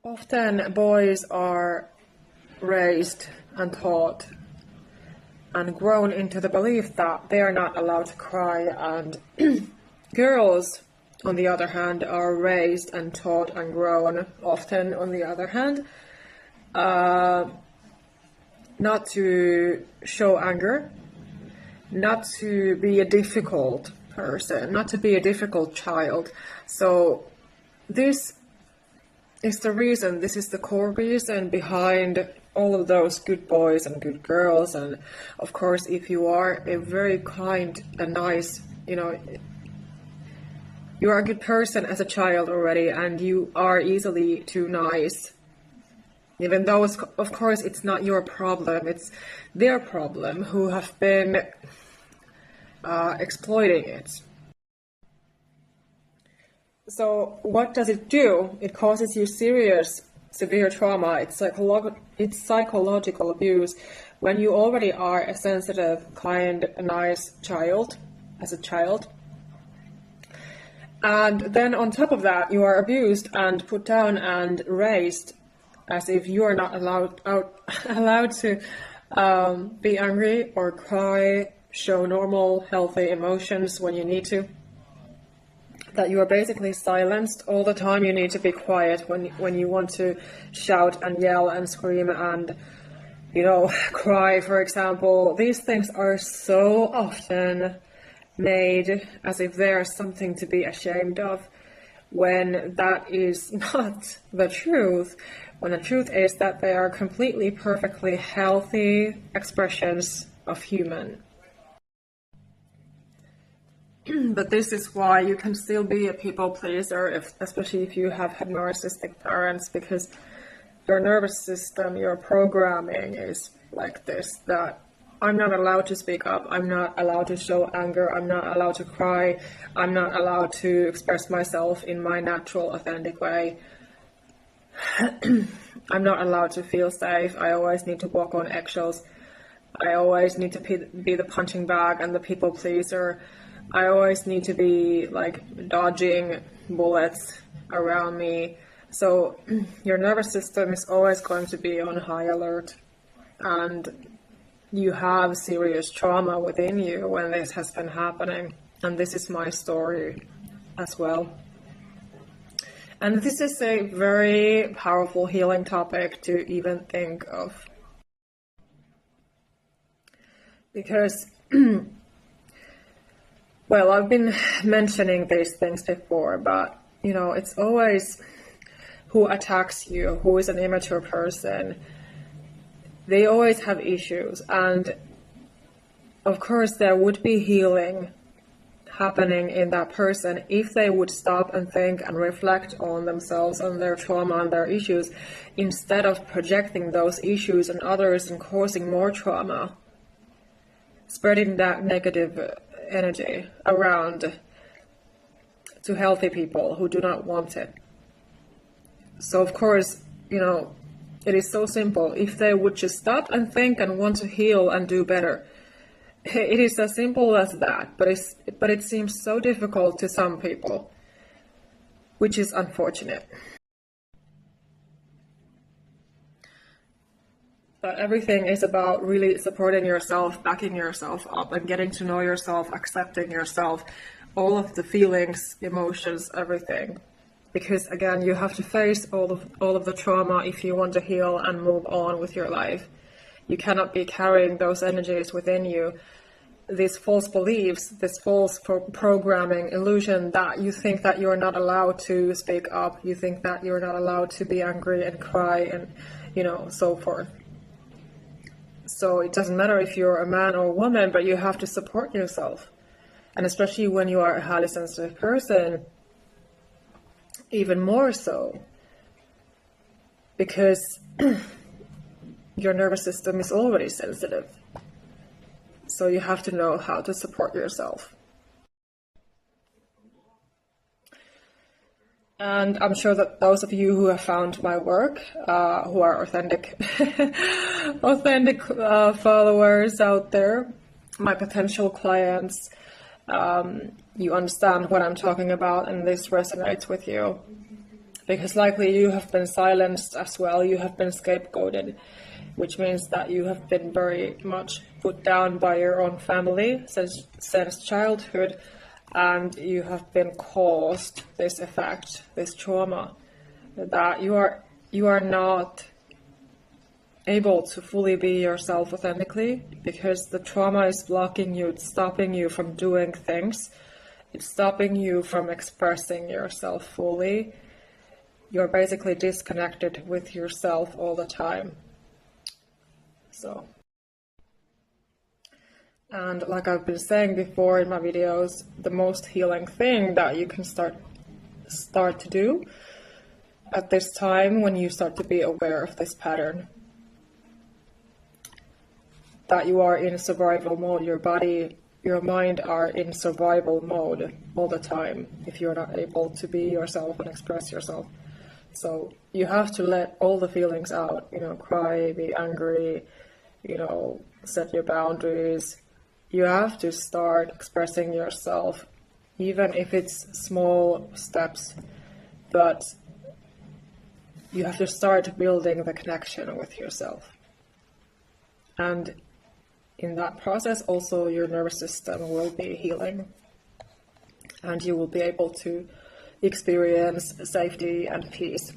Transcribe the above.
Often boys are raised and taught and grown into the belief that they are not allowed to cry, and girls, on the other hand, are raised and taught and grown, often on the other hand, not to show anger, not to be a difficult person, not to be a difficult child. So this is the reason, this is the core reason behind all of those good boys and good girls. And of course, if you are a very kind and nice, you are a good person as a child already, and you are easily too nice. Even though, of course, it's not your problem, it's their problem who have been exploiting it. So what does it do? It causes you severe trauma. It's psychological abuse when you already are a sensitive, kind, nice child, as a child. And then on top of that, you are abused and put down and raised as if you are not allowed to be angry or cry, show normal, healthy emotions when you need to. That you are basically silenced all the time. You need to be quiet when you want to shout and yell and scream and, cry, for example. These things are so often made as if they are something to be ashamed of, when that is not the truth. When the truth is that they are completely, perfectly healthy expressions of human. But this is why you can still be a people pleaser, especially if you have had narcissistic parents, because your nervous system, your programming is like this, that I'm not allowed to speak up, I'm not allowed to show anger, I'm not allowed to cry, I'm not allowed to express myself in my natural, authentic way. I'm not allowed to feel safe, I always need to walk on eggshells, I always need to be the punching bag and the people pleaser. I always need to be dodging bullets around me. So your nervous system is always going to be on high alert, and you have serious trauma within you when this has been happening. And this is my story as well. And this is a very powerful healing topic to even think of. Because well, I've been mentioning these things before, but, it's always who attacks you, who is an immature person. They always have issues. And, of course, there would be healing happening in that person if they would stop and think and reflect on themselves, on their trauma and their issues, instead of projecting those issues on others and causing more trauma, spreading that negative energy around to healthy people who do not want it. So of course, it is so simple. If they would just stop and think and want to heal and do better, it is as simple as that. But it seems so difficult to some people, which is unfortunate. But everything is about really supporting yourself, backing yourself up, and getting to know yourself, accepting yourself, all of the feelings, emotions, everything. Because again, you have to face all of the trauma if you want to heal and move on with your life. You cannot be carrying those energies within you. These false beliefs, this false programming, illusion that you think that you're not allowed to speak up, you think that you're not allowed to be angry and cry and, so forth. So it doesn't matter if you're a man or a woman, but you have to support yourself. And especially when you are a highly sensitive person, even more so. Because your nervous system is already sensitive. So you have to know how to support yourself. And I'm sure that those of you who have found my work, who are authentic followers out there, my potential clients, you understand what I'm talking about, and this resonates with you. because likely you have been silenced as well, you have been scapegoated, which means that you have been very much put down by your own family since childhood, and you have been caused this effect, this trauma, that you are not able to fully be yourself authentically, because the trauma is blocking you, it's stopping you from doing things, it's stopping you from expressing yourself fully. You're basically disconnected with yourself all the time. So, and like I've been saying before in my videos, the most healing thing that you can start to do at this time, when you start to be aware of this pattern, that you are in survival mode, your body, your mind are in survival mode all the time if you're not able to be yourself and express yourself. So you have to let all the feelings out, cry, be angry, set your boundaries. You have to start expressing yourself, even if it's small steps, but you have to start building the connection with yourself. And in that process, also your nervous system will be healing, and you will be able to experience safety and peace.